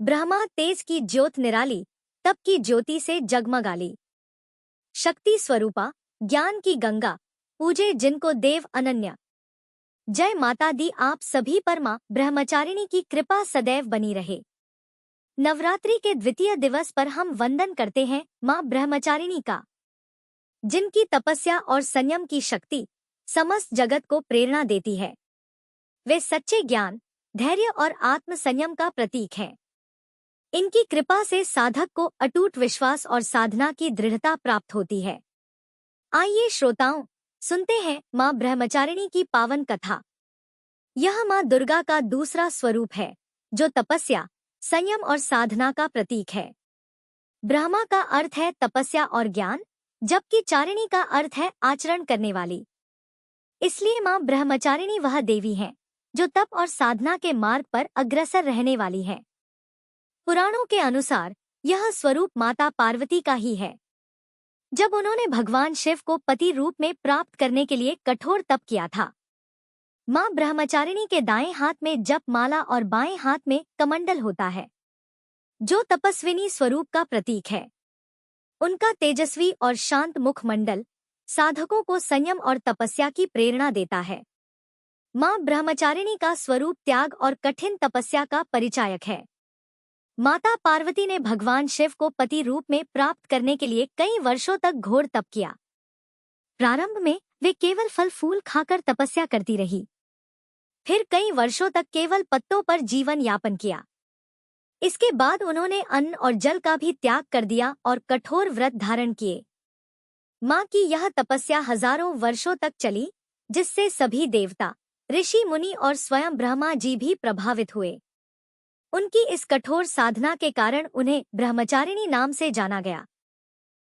ब्रह्मा तेज की ज्योत निराली, तप की ज्योति से जगमगाली। शक्ति स्वरूपा, ज्ञान की गंगा, पूजे जिनको देव अनन्या। जय माता दी आप सभी पर मां ब्रह्मचारिणी की कृपा सदैव बनी रहे। नवरात्रि के द्वितीय दिवस पर हम वंदन करते हैं मां ब्रह्मचारिणी का, जिनकी तपस्या और संयम की शक्ति समस्त जगत को प्रेरणा देती है। वे सच्चे ज्ञान, धैर्य और आत्म संयम का प्रतीक हैं। इनकी कृपा से साधक को अटूट विश्वास और साधना की दृढ़ता प्राप्त होती है। आइए श्रोताओं, सुनते हैं मां ब्रह्मचारिणी की पावन कथा। यह मां दुर्गा का दूसरा स्वरूप है, जो तपस्या, संयम और साधना का प्रतीक है। ब्रह्मा का अर्थ है तपस्या और ज्ञान, जबकि चारिणी का अर्थ है आचरण करने वाली। इसलिए मां ब्रह्मचारिणी वह देवी हैं, जो तप और साधना के मार्ग पर अग्रसर रहने वाली हैं। पुराणों के अनुसार यह स्वरूप माता पार्वती का ही है। जब उन्होंने भगवान शिव को पति रूप में प्राप्त करने के लिए कठोर तप किया था, मां ब्रह्मचारिणी के दाएं हाथ में जप माला और बाएं हाथ में कमंडल होता है, जो तपस्विनी स्वरूप का प्रतीक है। उनका तेजस्वी और शांत मुखमंडल साधकों को संयम और तपस्या की प्रेरणा देता है। मां ब्रह्मचारिणी का स्वरूप त्याग और कठिन तपस्या का परिचायक है। माता पार्वती ने भगवान शिव को पति रूप में प्राप्त करने के लिए कई वर्षों तक घोर तप किया। प्रारंभ में वे केवल फल फूल खाकर तपस्या करती रही, फिर कई वर्षों तक केवल पत्तों पर जीवन यापन किया। इसके बाद उन्होंने अन्न और जल का भी त्याग कर दिया और कठोर व्रत धारण किए। मां की यह तपस्या हजारों वर्षों तक चली, जिससे सभी देवता, ऋषि मुनि और स्वयं ब्रह्मा जी भी प्रभावित हुए। उनकी इस कठोर साधना के कारण उन्हें ब्रह्मचारिणी नाम से जाना गया।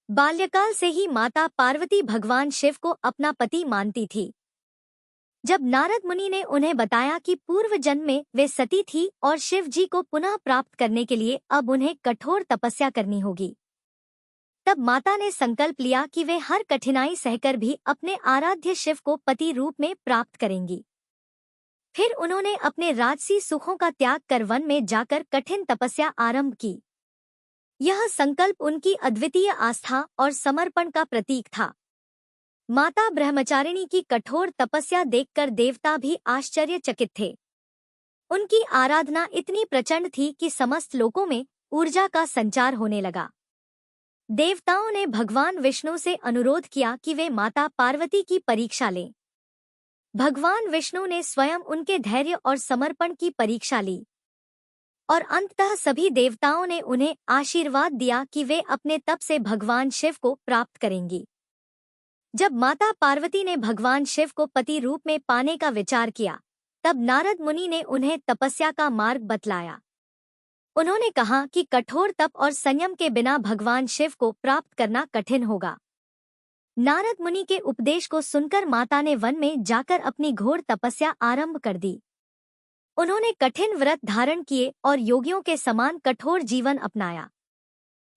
बाल्यकाल से ही माता पार्वती भगवान शिव को अपना पति मानती थी। जब नारद मुनि ने उन्हें बताया कि पूर्व जन्म में वे सती थी और शिव जी को पुनः प्राप्त करने के लिए अब उन्हें कठोर तपस्या करनी होगी, तब माता ने संकल्प लिया कि वे हर कठिनाई सहकर भी अपने आराध्य शिव को पति रूप में प्राप्त करेंगी। फिर उन्होंने अपने राजसी सुखों का त्याग कर वन में जाकर कठिन तपस्या आरंभ की। यह संकल्प उनकी अद्वितीय आस्था और समर्पण का प्रतीक था। माता ब्रह्मचारिणी की कठोर तपस्या देखकर देवता भी आश्चर्यचकित थे। उनकी आराधना इतनी प्रचंड थी कि समस्त लोकों में ऊर्जा का संचार होने लगा। देवताओं ने भगवान विष्णु से अनुरोध किया कि वे माता पार्वती की परीक्षा लें। भगवान विष्णु ने स्वयं उनके धैर्य और समर्पण की परीक्षा ली और अंततः सभी देवताओं ने उन्हें आशीर्वाद दिया कि वे अपने तप से भगवान शिव को प्राप्त करेंगी। जब माता पार्वती ने भगवान शिव को पति रूप में पाने का विचार किया, तब नारद मुनि ने उन्हें तपस्या का मार्ग बतलाया। उन्होंने कहा कि कठोर तप और संयम के बिना भगवान शिव को प्राप्त करना कठिन होगा। नारद मुनि के उपदेश को सुनकर माता ने वन में जाकर अपनी घोर तपस्या आरंभ कर दी। उन्होंने कठिन व्रत धारण किए और योगियों के समान कठोर जीवन अपनाया।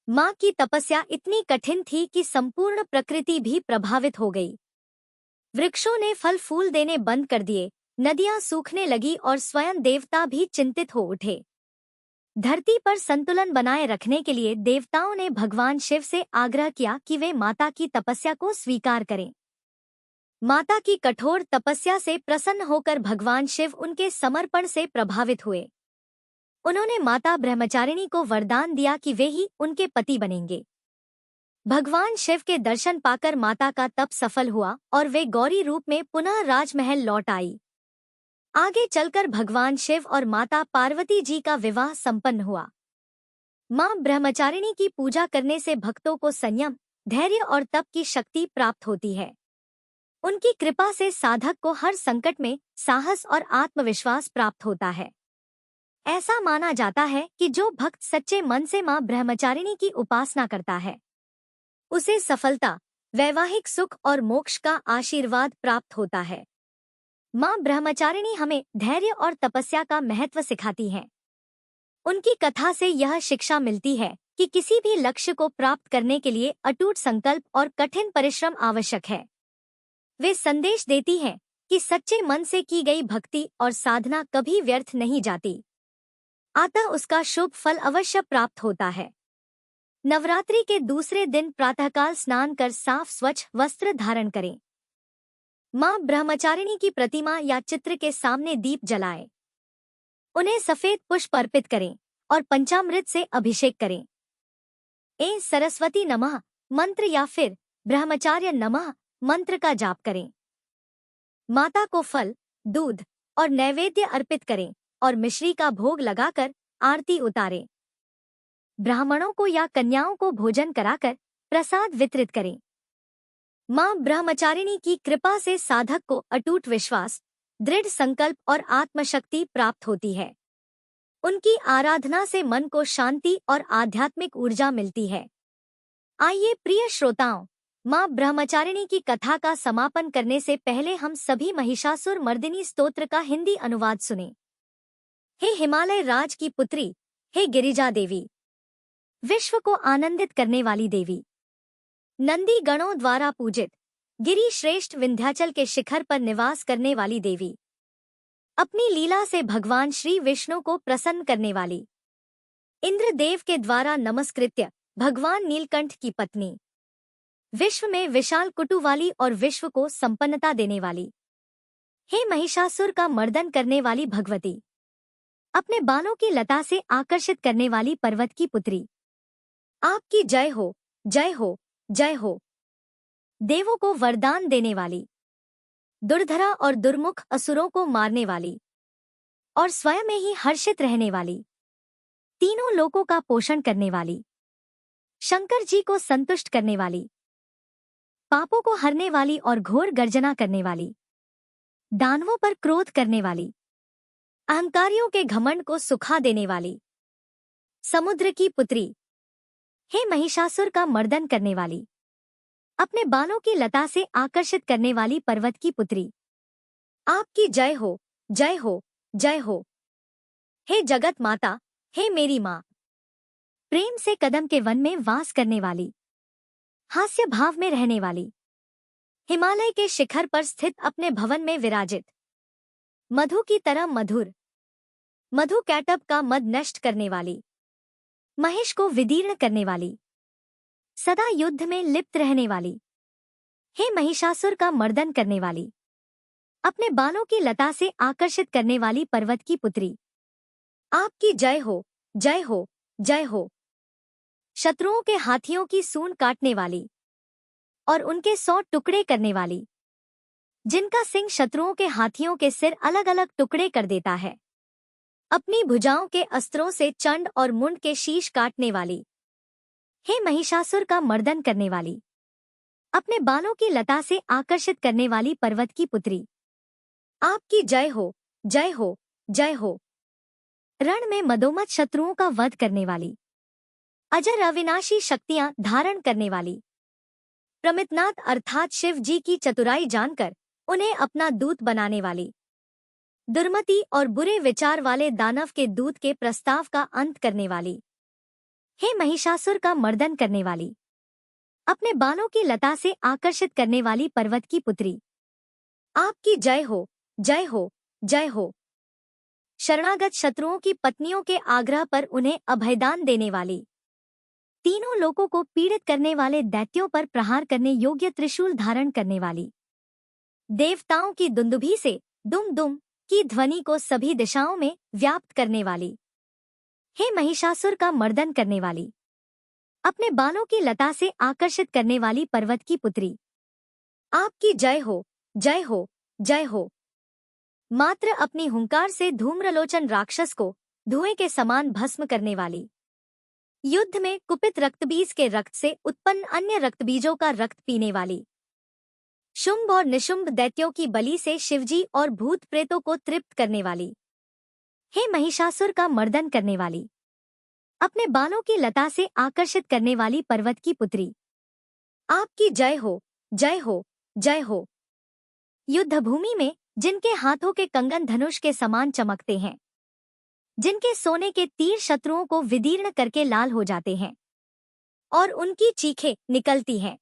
मां की तपस्या इतनी कठिन थी कि संपूर्ण प्रकृति भी प्रभावित हो गई। वृक्षों ने फल फूल देने बंद कर दिए, नदियां सूखने लगी और स्वयं देवता भी चिंतित हो उठे। धरती पर संतुलन बनाए रखने के लिए देवताओं ने भगवान शिव से आग्रह किया कि वे माता की तपस्या को स्वीकार करें। माता की कठोर तपस्या से प्रसन्न होकर भगवान शिव उनके समर्पण से प्रभावित हुए। उन्होंने माता ब्रह्मचारिणी को वरदान दिया कि वे ही उनके पति बनेंगे। भगवान शिव के दर्शन पाकर माता का तप सफल हुआ और वे गौरी रूप में पुनः राजमहल लौट आई। आगे चलकर भगवान शिव और माता पार्वती जी का विवाह संपन्न हुआ। मां ब्रह्मचारिणी की पूजा करने से भक्तों को संयम, धैर्य और तप की शक्ति प्राप्त होती है। उनकी कृपा से साधक को हर संकट में साहस और आत्मविश्वास प्राप्त होता है। ऐसा माना जाता है कि जो भक्त सच्चे मन से मां ब्रह्मचारिणी की उपासना करता है, उसे सफलता, वैवाहिक सुख और मोक्ष का आशीर्वाद प्राप्त होता है। मां ब्रह्मचारिणी हमें धैर्य और तपस्या का महत्व सिखाती हैं। उनकी कथा से यह शिक्षा मिलती है कि किसी भी लक्ष्य को प्राप्त करने के लिए अटूट संकल्प और कठिन परिश्रम आवश्यक है। वे संदेश देती हैं कि सच्चे मन से की गई भक्ति और साधना कभी व्यर्थ नहीं जाती। अतः उसका शुभ फल अवश्य प्राप्त होता है। नवरात्रि के दूसरे दिन प्रातःकाल स्नान कर साफ स्वच्छ वस्त्र धारण करें। मां ब्रह्मचारिणी की प्रतिमा या चित्र के सामने दीप जलाएं। उन्हें सफेद पुष्प अर्पित करें और पंचामृत से अभिषेक करें। ए सरस्वती नमः मंत्र या फिर ब्रह्मचार्य नमः मंत्र का जाप करें। माता को फल, दूध और नैवेद्य अर्पित करें और मिश्री का भोग लगाकर आरती उतारें। ब्राह्मणों को या कन्याओं को भोजन कराकर प्रसाद वितरित करें। मां ब्रह्मचारिणी की कृपा से साधक को अटूट विश्वास, दृढ़ संकल्प और आत्मशक्ति प्राप्त होती है। उनकी आराधना से मन को शांति और आध्यात्मिक ऊर्जा मिलती है। आइए प्रिय श्रोताओं, मां ब्रह्मचारिणी की कथा का समापन करने से पहले हम सभी महिषासुर मर्दिनी स्तोत्र का हिंदी अनुवाद सुने। हे हिमालय राज की पुत्री, हे गिरिजा देवी, विश्व को आनंदित करने वाली देवी, नंदी गणों द्वारा पूजित, गिरि श्रेष्ठ विंध्याचल के शिखर पर निवास करने वाली देवी, अपनी लीला से भगवान श्री विष्णु को प्रसन्न करने वाली, इंद्रदेव के द्वारा नमस्कृत्य भगवान नीलकंठ की पत्नी, विश्व में विशाल कुटु वाली और विश्व को संपन्नता देने वाली, हे महिषासुर का मर्दन करने वाली भगवती, अपने बालों की लता से आकर्षित करने वाली पर्वत की पुत्री, आपकी जय हो, जय हो, जय हो। देवों को वरदान देने वाली, दुर्धरा और दुर्मुख असुरों को मारने वाली और स्वयं में ही हर्षित रहने वाली, तीनों लोकों का पोषण करने वाली, शंकर जी को संतुष्ट करने वाली, पापों को हरने वाली और घोर गर्जना करने वाली, दानवों पर क्रोध करने वाली, अहंकारियों के घमंड को सुखा देने वाली, समुद्र की पुत्री, हे महिषासुर का मर्दन करने वाली, अपने बालों की लता से आकर्षित करने वाली पर्वत की पुत्री, आपकी जय हो, जय हो, जय हो। हे जगत माता, हे मेरी माँ, प्रेम से कदम के वन में वास करने वाली, हास्य भाव में रहने वाली, हिमालय के शिखर पर स्थित अपने भवन में विराजित, मधु की तरह मधुर, मधु कैटब का मद नष्ट करने वाली, महेश को विदीर्ण करने वाली, सदा युद्ध में लिप्त रहने वाली, हे महिषासुर का मर्दन करने वाली, अपने बालों की लता से आकर्षित करने वाली पर्वत की पुत्री, आपकी जय हो, जय हो, जय हो। शत्रुओं के हाथियों की सूंड काटने वाली और उनके 100 टुकड़े करने वाली, जिनका सिंह शत्रुओं के हाथियों के सिर अलग अलग टुकड़े कर देता है, अपनी भुजाओं के अस्त्रों से चंड और मुंड के शीश काटने वाली, हे महिषासुर का मर्दन करने वाली, अपने बालों की लता से आकर्षित करने वाली पर्वत की पुत्री, आपकी जय हो, जय हो, जय हो। रण में मदोमत शत्रुओं का वध करने वाली, अजर अविनाशी शक्तियां धारण करने वाली, प्रमितनाथ अर्थात शिव जी की चतुराई जानकर उन्हें अपना दूत बनाने वाली, दुर्मति और बुरे विचार वाले दानव के दूत के प्रस्ताव का अंत करने वाली, हे महिषासुर का मर्दन करने वाली, अपने बालों की लता से आकर्षित करने वाली पर्वत की पुत्री, आपकी जय हो, जय हो, जय हो। शरणागत शत्रुओं की पत्नियों के आग्रह पर उन्हें अभयदान देने वाली, तीनों लोगों को पीड़ित करने वाले दैत्यों पर प्रहार करने योग्य त्रिशूल धारण करने वाली, देवताओं की दुंदुभी से दुम दुम की ध्वनि को सभी दिशाओं में व्याप्त करने वाली, हे महिषासुर का मर्दन करने वाली, अपने बालों की लता से आकर्षित करने वाली पर्वत की पुत्री, आपकी जय हो, जय हो, जय हो। मात्र अपनी हुंकार से धूम्रलोचन राक्षस को धुएं के समान भस्म करने वाली, युद्ध में कुपित रक्तबीज के रक्त से उत्पन्न अन्य रक्तबीजों का रक्त पीने वाली, शुंभ और निशुंभ दैत्यों की बलि से शिवजी और भूत प्रेतों को तृप्त करने वाली, हे महिषासुर का मर्दन करने वाली, अपने बालों की लता से आकर्षित करने वाली पर्वत की पुत्री, आपकी जय हो, जय हो, जय हो। युद्ध भूमि में जिनके हाथों के कंगन धनुष के समान चमकते हैं, जिनके सोने के तीर शत्रुओं को विदीर्ण करके लाल हो जाते हैं और उनकी चीखें निकलती हैं,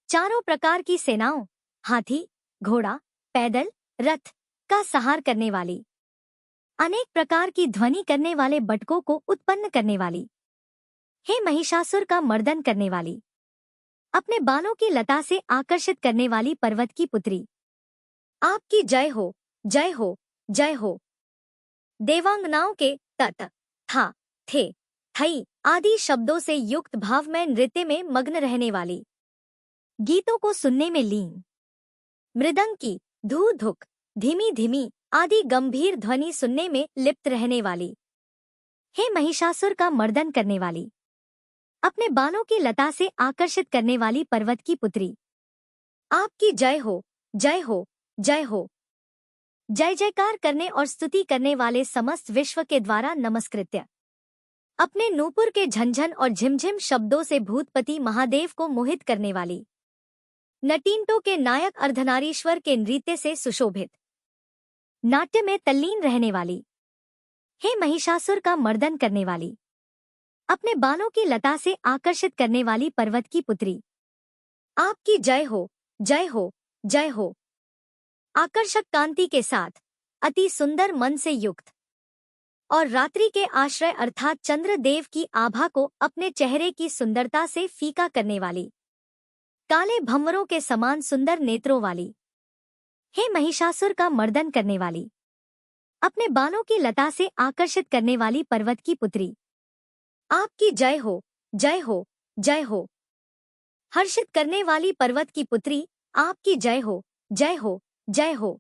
चारों प्रकार की सेनाओं, हाथी, घोड़ा, पैदल, रथ का सहार करने वाली, अनेक प्रकार की ध्वनि करने वाले बटकों को उत्पन्न करने वाली, हे महिषासुर का मर्दन करने वाली, अपने बालों की लता से आकर्षित करने वाली पर्वत की पुत्री, आपकी जय हो, जय हो, जय हो। देवांगनाओं के तत, था, थे, थई आदि शब्दों से युक्त भावमय नृत्य में मग्न रहने वाली, गीतों को सुनने में लीन, मृदंग की धू धुक, धीमी धीमी आदि गंभीर ध्वनि सुनने में लिप्त रहने वाली, हे महिषासुर का मर्दन करने वाली, अपने बालों की लता से आकर्षित करने वाली पर्वत की पुत्री, आपकी जय हो, जय हो, जय हो। जय जयकार करने और स्तुति करने वाले समस्त विश्व के द्वारा नमस्कृत्य, अपने नूपुर के झंझन और झिमझिम शब्दों से भूतपति महादेव को मोहित करने वाली, नटीनटों के नायक अर्धनारीश्वर के नृत्य से सुशोभित, नाट्य में तल्लीन रहने वाली, हे महिषासुर का मर्दन करने वाली, अपने बालों की लता से आकर्षित करने वाली पर्वत की पुत्री, आपकी जय हो, जय हो, जय हो। आकर्षक कांति के साथ, अति सुंदर मन से युक्त और रात्रि के आश्रय अर्थात चंद्र देव की आभा को अपने चेहरे की सुंदरता से फीका करने वाली, काले भंवरों के समान सुंदर नेत्रों वाली, हे महिषासुर का मर्दन करने वाली, अपने बालों की लता से आकर्षित करने वाली पर्वत की पुत्री, आपकी जय हो, जय हो, जय हो। हर्षित करने वाली पर्वत की पुत्री, आपकी जय हो, जय हो, जय हो।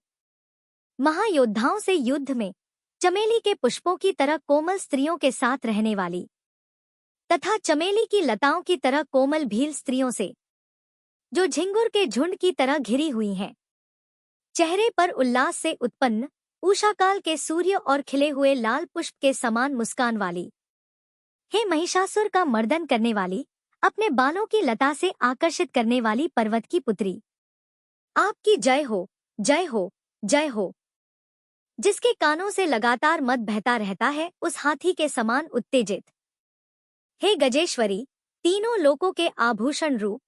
महायोद्धाओं से युद्ध में चमेली के पुष्पों की तरह कोमल स्त्रियों के साथ रहने वाली तथा चमेली की लताओं की तरह कोमल भील स्त्रियों से जो झिंगुर के झुंड की तरह घिरी हुई हैं, चेहरे पर उल्लास से उत्पन्न उषाकाल के सूर्य और खिले हुए लाल पुष्प के समान मुस्कान वाली, हे महिषासुर का मर्दन करने वाली, अपने बालों की लता से आकर्षित करने वाली पर्वत की पुत्री, आपकी जय हो, जय हो, जय हो। जिसके कानों से लगातार मद बहता रहता है उस हाथी के समान उत्तेजित, हे गजेश्वरी, तीनों लोकों के आभूषण रूप,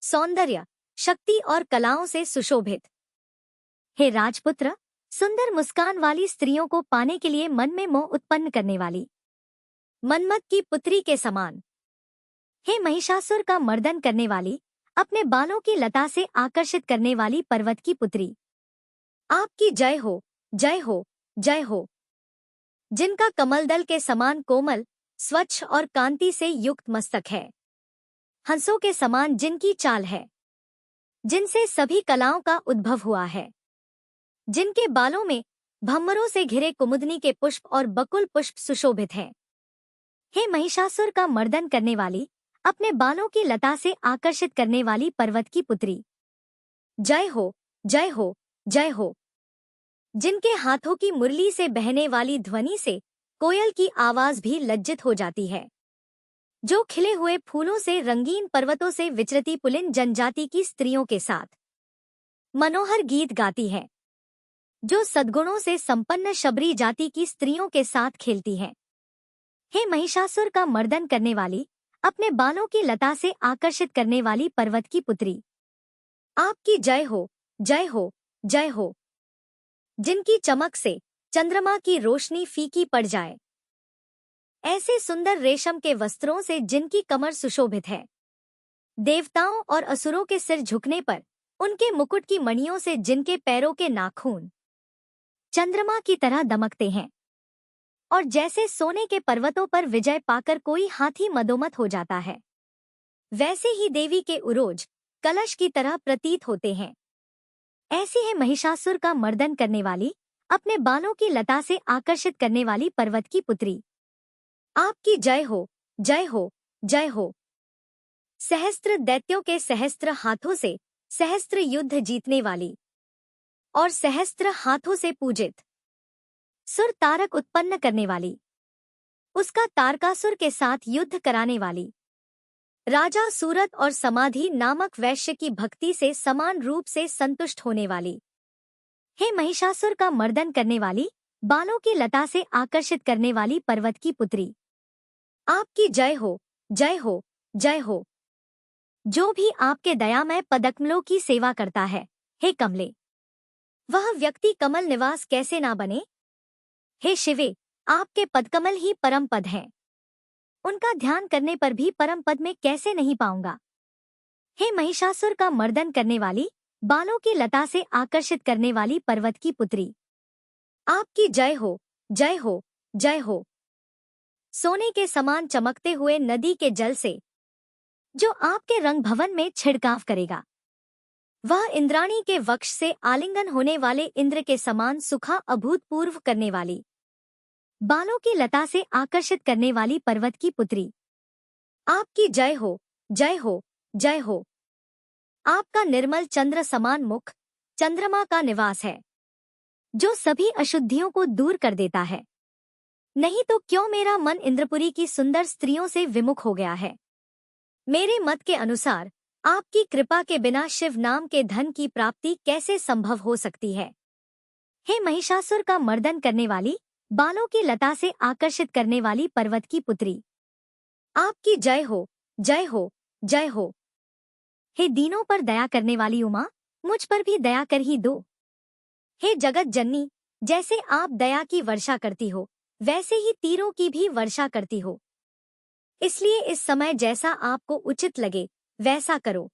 सौंदर्य, शक्ति और कलाओं से सुशोभित, हे राजपुत्र, सुंदर मुस्कान वाली स्त्रियों को पाने के लिए मन में मोह उत्पन्न करने वाली, मन्मथ की पुत्री के समान, हे महिषासुर का मर्दन करने वाली, अपने बालों की लता से आकर्षित करने वाली पर्वत की पुत्री, आपकी जय हो, जय हो, जय हो। जिनका कमलदल के समान कोमल, स्वच्छ और कांति से युक्त मस्तक है, हंसों के समान जिनकी चाल है, जिनसे सभी कलाओं का उद्भव हुआ है, जिनके बालों में भंवरों से घिरे कुमुदनी के पुष्प और बकुल पुष्प सुशोभित हैं, हे महिषासुर का मर्दन करने वाली, अपने बालों की लता से आकर्षित करने वाली पर्वत की पुत्री, जय हो, जय हो, जय हो। जिनके हाथों की मुरली से बहने वाली ध्वनि से कोयल की आवाज भी लज्जित हो जाती है, जो खिले हुए फूलों से रंगीन पर्वतों से विचरती पुलिन जनजाति की स्त्रियों के साथ मनोहर गीत गाती है, जो सद्गुणों से संपन्न शबरी जाति की स्त्रियों के साथ खेलती है, हे महिषासुर का मर्दन करने वाली, अपने बालों की लता से आकर्षित करने वाली पर्वत की पुत्री, आपकी जय हो, जय हो, जय हो। जिनकी चमक से चंद्रमा की रोशनी फीकी पड़ जाए, ऐसे सुंदर रेशम के वस्त्रों से जिनकी कमर सुशोभित है, देवताओं और असुरों के सिर झुकने पर उनके मुकुट की मणियों से जिनके पैरों के नाखून चंद्रमा की तरह दमकते हैं, और जैसे सोने के पर्वतों पर विजय पाकर कोई हाथी मदोमत हो जाता है, वैसे ही देवी के उरोज कलश की तरह प्रतीत होते हैं, ऐसी है महिषासुर का मर्दन करने वाली, अपने बालों की लता से आकर्षित करने वाली पर्वत की पुत्री, आपकी जय हो, जय हो, जय हो। सहस्त्र दैत्यों के सहस्त्र हाथों से सहस्त्र युद्ध जीतने वाली और सहस्त्र हाथों से पूजित, सुर तारक उत्पन्न करने वाली, उसका तारकासुर के साथ युद्ध कराने वाली, राजा सूरत और समाधि नामक वैश्य की भक्ति से समान रूप से संतुष्ट होने वाली, हे महिषासुर का मर्दन करने वाली, बालों की लता से आकर्षित करने वाली पर्वत की पुत्री, आपकी जय हो, जय हो, जय हो। जो भी आपके दयामय पदकमलों की सेवा करता है, हे कमले, वह व्यक्ति कमल निवास कैसे ना बने। हे शिवे, आपके पदकमल ही परम पद हैं। उनका ध्यान करने पर भी परम पद में कैसे नहीं पाऊंगा। हे महिषासुर का मर्दन करने वाली, बालों की लता से आकर्षित करने वाली पर्वत की पुत्री, आपकी जय हो, जय हो, जय हो। सोने के समान चमकते हुए नदी के जल से जो आपके रंग भवन में छिड़काव करेगा, वह इंद्राणी के वक्ष से आलिंगन होने वाले इंद्र के समान सुखा अभूतपूर्व करने वाली, बालों की लता से आकर्षित करने वाली पर्वत की पुत्री, आपकी जय हो, जय हो, जय हो। आपका निर्मल चंद्र समान मुख चंद्रमा का निवास है, जो सभी अशुद्धियों को दूर कर देता है। नहीं तो क्यों मेरा मन इंद्रपुरी की सुंदर स्त्रियों से विमुख हो गया है। मेरे मत के अनुसार आपकी कृपा के बिना शिव नाम के धन की प्राप्ति कैसे संभव हो सकती है। हे महिषासुर का मर्दन करने वाली, बालों की लता से आकर्षित करने वाली पर्वत की पुत्री, आपकी जय हो, जय हो, जय हो। हे दीनों पर दया करने वाली उमा, मुझ पर भी दया कर ही दो। हे जगत जननी, जैसे आप दया की वर्षा करती हो, वैसे ही तीरों की भी वर्षा करती हो। इसलिए इस समय जैसा आपको उचित लगे वैसा करो।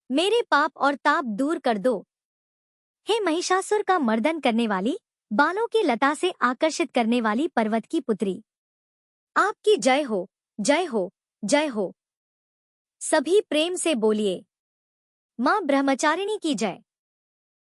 मेरे पाप और ताप दूर कर दो। हे महिषासुर का मर्दन करने वाली, बालों की लता से आकर्षित करने वाली पर्वत की पुत्री, आपकी जय हो, जय हो, जय हो। सभी प्रेम से बोलिए, मां ब्रह्मचारिणी की जय।